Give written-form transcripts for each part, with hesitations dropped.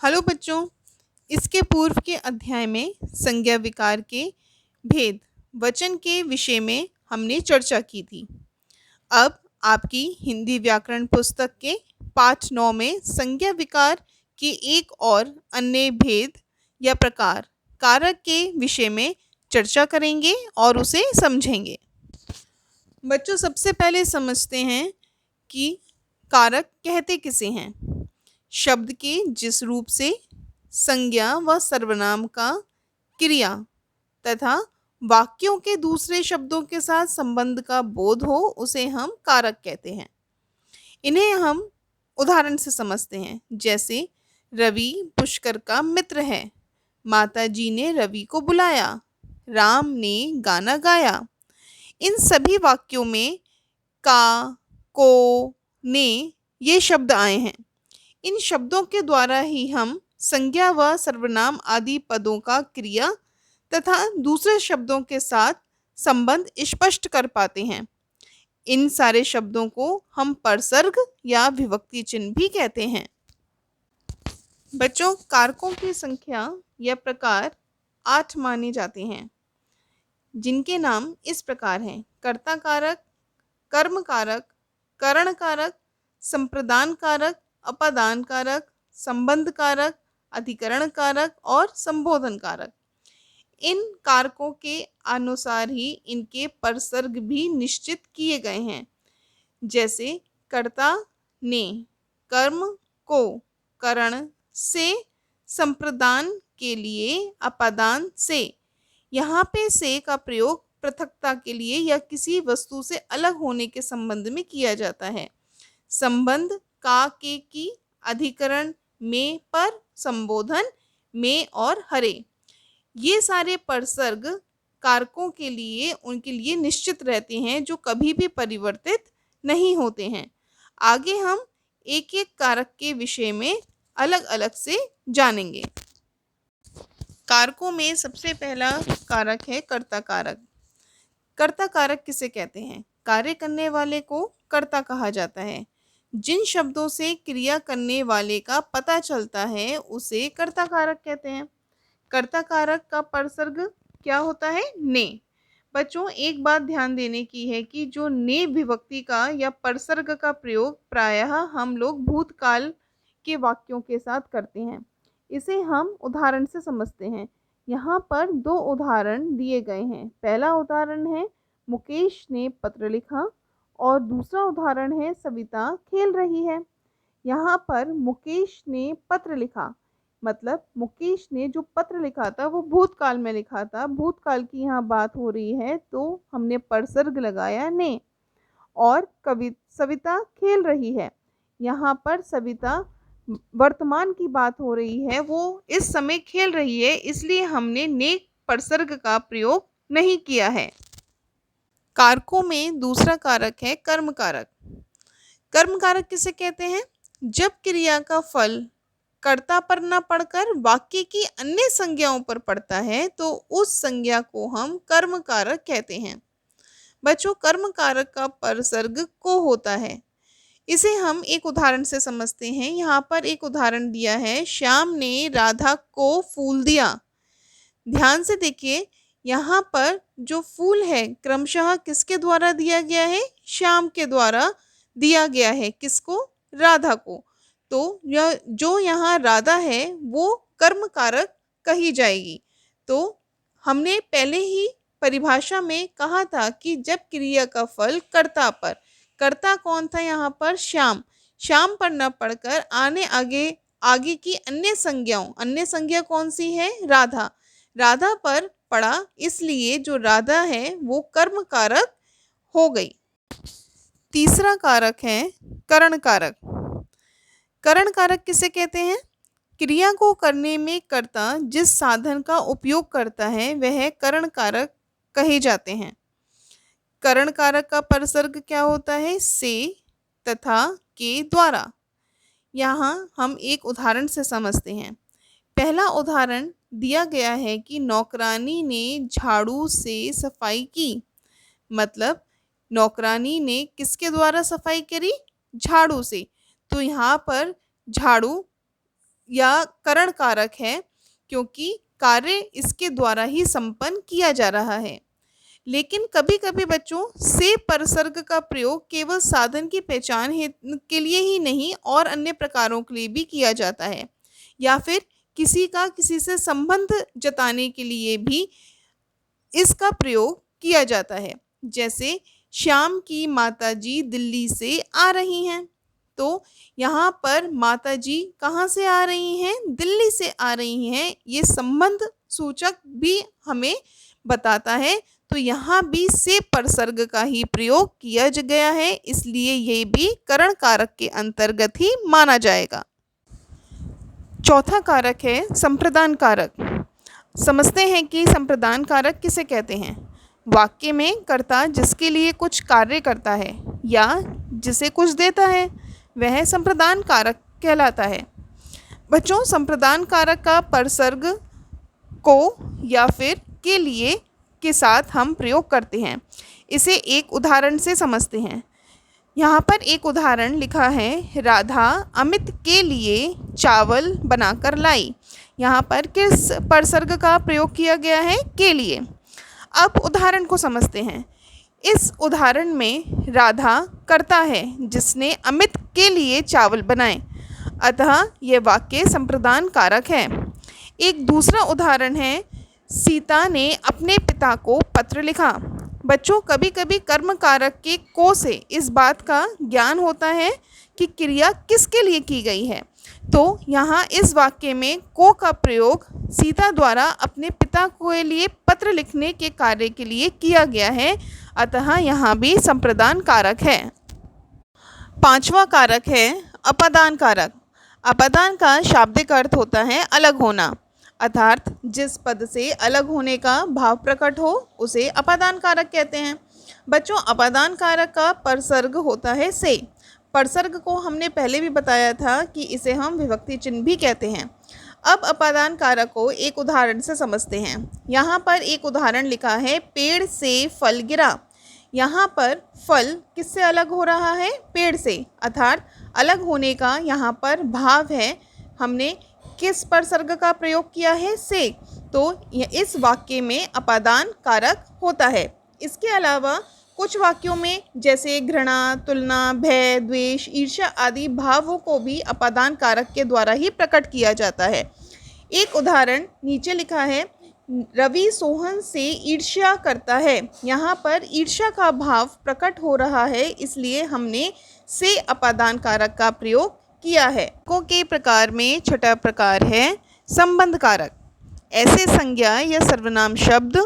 Hello बच्चों। इसके पूर्व के अध्याय में संज्ञा विकार के भेद वचन के विषय में हमने चर्चा की थी। अब आपकी हिंदी व्याकरण पुस्तक के पाठ 9 में संज्ञा विकार के एक और अन्य भेद या प्रकार कारक के विषय में चर्चा करेंगे और उसे समझेंगे। बच्चों, सबसे पहले समझते हैं कि कारक कहते किसे हैं। शब्द के जिस रूप से संज्ञा व सर्वनाम का क्रिया तथा वाक्यों के दूसरे शब्दों के साथ संबंध का बोध हो उसे हम कारक कहते हैं। इन्हें हम उदाहरण से समझते हैं, जैसे रवि पुष्कर का मित्र है, माता जी ने रवि को बुलाया, राम ने गाना गाया। इन सभी वाक्यों में का, को, ने ये शब्द आए हैं। इन शब्दों के द्वारा ही हम संज्ञा व सर्वनाम आदि पदों का क्रिया तथा दूसरे शब्दों के साथ संबंध स्पष्ट कर पाते हैं। इन सारे शब्दों को हम परसर्ग या विभक्ति चिन्ह भी कहते हैं। बच्चों, कारकों की संख्या या प्रकार 8 माने जाते हैं, जिनके नाम इस प्रकार हैं: कर्ता कारक, कर्म कारक, करण कारक, संप्रदान कारक, अपादान कारक, संबंध कारक, अधिकरण कारक और संबोधन कारक। इन कारकों के अनुसार ही इनके परसर्ग भी निश्चित किए गए हैं, जैसे कर्ता ने, कर्म को, करण से, संप्रदान के लिए, अपादान से। यहाँ पे से का प्रयोग पृथकता के लिए या किसी वस्तु से अलग होने के संबंध में किया जाता है। संबंध का, के, की, अधिकरण में, पर, संबोधन में और हरे। ये सारे परसर्ग कारकों के लिए उनके लिए निश्चित रहते हैं, जो कभी भी परिवर्तित नहीं होते हैं। आगे हम एक एक कारक के विषय में अलग अलग से जानेंगे। कारकों में सबसे पहला कारक है कर्ता कारक। कर्ता कारक किसे कहते हैं? कार्य करने वाले को कर्ता कहा जाता है। जिन शब्दों से क्रिया करने वाले का पता चलता है उसे कर्ता कारक कहते हैं। कर्ता कारक का परसर्ग क्या होता है? ने। बच्चों, एक बात ध्यान देने की है कि जो ने विभक्ति का या परसर्ग का प्रयोग प्रायः हम लोग भूतकाल के वाक्यों के साथ करते हैं। इसे हम उदाहरण से समझते हैं। यहाँ पर 2 उदाहरण दिए गए हैं। पहला उदाहरण है मुकेश ने पत्र लिखा और दूसरा उदाहरण है सविता खेल रही है। यहाँ पर मुकेश ने पत्र लिखा, मतलब मुकेश ने जो पत्र लिखा था वो भूतकाल में लिखा था। भूतकाल की यहाँ बात हो रही है तो हमने परसर्ग लगाया ने। और सविता खेल रही है, यहाँ पर सविता वर्तमान की बात हो रही है, वो इस समय खेल रही है, इसलिए हमने ने परसर्ग का प्रयोग नहीं किया है। कारकों में दूसरा कारक है कर्म कारक। कर्म कारक किसे कहते हैं? जब क्रिया का फल कर्ता पर न पड़कर वाक्य की अन्य संज्ञाओं पर पड़ता है तो उस संज्ञा को हम कर्म कारक कहते हैं। बच्चों, कर्म कारक का परसर्ग को होता है। इसे हम एक उदाहरण से समझते हैं। यहाँ पर एक उदाहरण दिया है, श्याम ने राधा को फूल दिया। ध्यान से देखिए, यहाँ पर जो फूल है क्रमशः किसके द्वारा दिया गया है? श्याम के द्वारा दिया गया है। किसको? राधा को। तो यह जो यहाँ राधा है वो कर्म कारक कही जाएगी। तो हमने पहले ही परिभाषा में कहा था कि जब क्रिया का फल कर्ता पर, कर्ता कौन था यहाँ पर? श्याम। श्याम पर न पढ़कर आगे की अन्य संज्ञा कौन सी है? राधा। राधा पर पड़ा, इसलिए जो राधा है वो कर्म कारक हो गई। तीसरा कारक है करण कारक। करण कारक किसे कहते हैं? क्रिया को करने में कर्ता जिस साधन का उपयोग करता है वह करण कारक कहे जाते हैं। करण कारक का परसर्ग क्या होता है? से तथा के द्वारा। यहाँ हम एक उदाहरण से समझते हैं। पहला उदाहरण दिया गया है कि नौकरानी ने झाड़ू से सफाई की। मतलब नौकरानी ने किसके द्वारा सफाई करी? झाड़ू से। तो यहाँ पर झाड़ू या करण कारक है, क्योंकि कार्य इसके द्वारा ही संपन्न किया जा रहा है। लेकिन कभी कभी बच्चों से परसर्ग का प्रयोग केवल साधन की पहचान के लिए ही नहीं और अन्य प्रकारों के लिए भी किया जाता है, या फिर किसी का किसी से संबंध जताने के लिए भी इसका प्रयोग किया जाता है। जैसे श्याम की माताजी दिल्ली से आ रही हैं, तो यहाँ पर माताजी कहाँ से आ रही हैं? दिल्ली से आ रही हैं। ये संबंध सूचक भी हमें बताता है, तो यहाँ भी से परसर्ग का ही प्रयोग किया गया है, इसलिए ये भी करण कारक के अंतर्गत ही माना जाएगा। चौथा कारक है संप्रदान कारक। समझते हैं कि संप्रदान कारक किसे कहते हैं। वाक्य में कर्ता जिसके लिए कुछ कार्य करता है या जिसे कुछ देता है, वह संप्रदान कारक कहलाता है। बच्चों, संप्रदान कारक का परसर्ग को या फिर के लिए के साथ हम प्रयोग करते हैं। इसे एक उदाहरण से समझते हैं। यहाँ पर एक उदाहरण लिखा है, राधा अमित के लिए चावल बनाकर लाई। यहाँ पर किस परसर्ग का प्रयोग किया गया है? के लिए। अब उदाहरण को समझते हैं। इस उदाहरण में राधा कर्ता है जिसने अमित के लिए चावल बनाए, अतः यह वाक्य संप्रदान कारक है। एक दूसरा उदाहरण है, सीता ने अपने पिता को पत्र लिखा। बच्चों, कभी कभी कर्म कारक के को से इस बात का ज्ञान होता है कि क्रिया किसके लिए की गई है, तो यहाँ इस वाक्य में को का प्रयोग सीता द्वारा अपने पिता के लिए पत्र लिखने के कार्य के लिए किया गया है, अतः यहाँ भी संप्रदान कारक है। पांचवा कारक है अपादान कारक। अपादान का शाब्दिक अर्थ होता है अलग होना, अर्थात जिस पद से अलग होने का भाव प्रकट हो उसे अपादान कारक कहते हैं। बच्चों, अपादान कारक का परसर्ग होता है से। परसर्ग को हमने पहले भी बताया था कि इसे हम विभक्ति चिन्ह भी कहते हैं। अब अपादान कारक को एक उदाहरण से समझते हैं। यहाँ पर एक उदाहरण लिखा है, पेड़ से फल गिरा। यहाँ पर फल किससे अलग हो रहा है? पेड़ से, अर्थात अलग होने का यहाँ पर भाव है। हमने किस परसर्ग का प्रयोग किया है? से। तो इस वाक्य में अपादान कारक होता है। इसके अलावा कुछ वाक्यों में जैसे घृणा, तुलना, भय, द्वेष, ईर्ष्या आदि भावों को भी अपादान कारक के द्वारा ही प्रकट किया जाता है। एक उदाहरण नीचे लिखा है, रवि सोहन से ईर्ष्या करता है। यहाँ पर ईर्ष्या का भाव प्रकट हो रहा है, इसलिए हमने से अपादान कारक का प्रयोग किया है। को के प्रकार में छठा प्रकार है संबंध कारक। ऐसे संज्ञा या सर्वनाम शब्द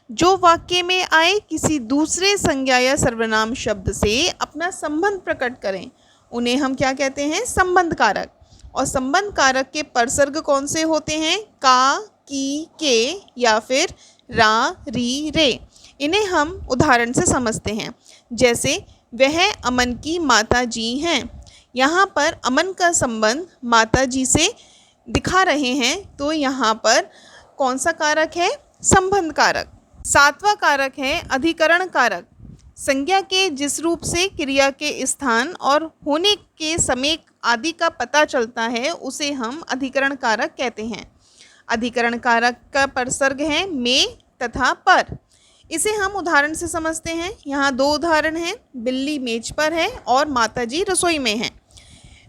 जो वाक्य में आए किसी दूसरे संज्ञा या सर्वनाम शब्द से अपना संबंध प्रकट करें, उन्हें हम क्या कहते हैं? संबंध कारक। और संबंध कारक के परसर्ग कौन से होते हैं? का, की, के या फिर रा, री, रे। इन्हें हम उदाहरण से समझते हैं। जैसे वह अमन की माता जी हैं। यहाँ पर अमन का संबंध माता जी से दिखा रहे हैं, तो यहाँ पर कौन सा कारक है? संबंध कारक। सातवां कारक है अधिकरण कारक। संज्ञा के जिस रूप से क्रिया के स्थान और होने के समय आदि का पता चलता है उसे हम अधिकरण कारक कहते हैं। अधिकरण कारक का परसर्ग है में तथा पर। इसे हम उदाहरण से समझते हैं। यहाँ दो उदाहरण हैं, बिल्ली मेज पर है और माताजी रसोई में हैं।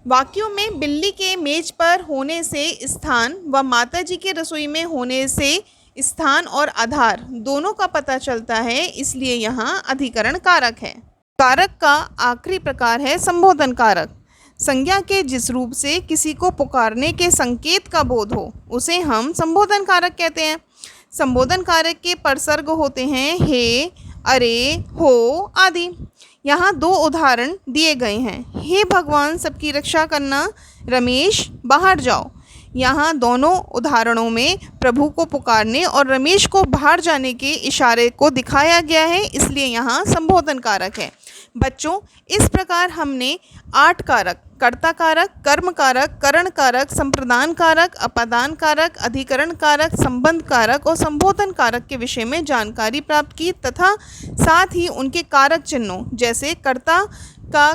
वाक्यों में बिल्ली के मेज पर होने से स्थान व माताजी के रसोई में होने से स्थान और आधार दोनों का पता चलता है, इसलिए यहाँ अधिकरण कारक है। कारक का आखिरी प्रकार है संबोधन कारक। संज्ञा के जिस रूप से किसी को पुकारने के संकेत का बोध हो उसे हम संबोधन कारक कहते हैं। संबोधन कारक के परसर्ग होते हैं हे, अरे, हो आदि। यहाँ दो उदाहरण दिए गए हैं। हे भगवान सबकी रक्षा करना, रमेश बाहर जाओ। यहाँ दोनों उदाहरणों में प्रभु को पुकारने और रमेश को बाहर जाने के इशारे को दिखाया गया है, इसलिए यहाँ संबोधन कारक है। बच्चों, इस प्रकार हमने 8 कारक कर्ता कारक, कर्म कारक, करण कारक, संप्रदान कारक, अपादान कारक, अधिकरण कारक, संबंध कारक और संबोधन कारक के विषय में जानकारी प्राप्त की तथा साथ ही उनके कारक चिन्हों जैसे कर्ता का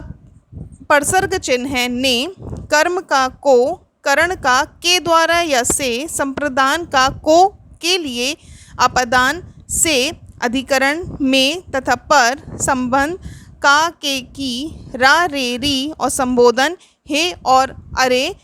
परसर्ग चिन्ह है ने, कर्म का को, करण का के द्वारा या से, संप्रदान का को के लिए, अपादान से, अधिकरण में तथा पर, संबंध का के की, रा रे री और संबोधन हे और अरे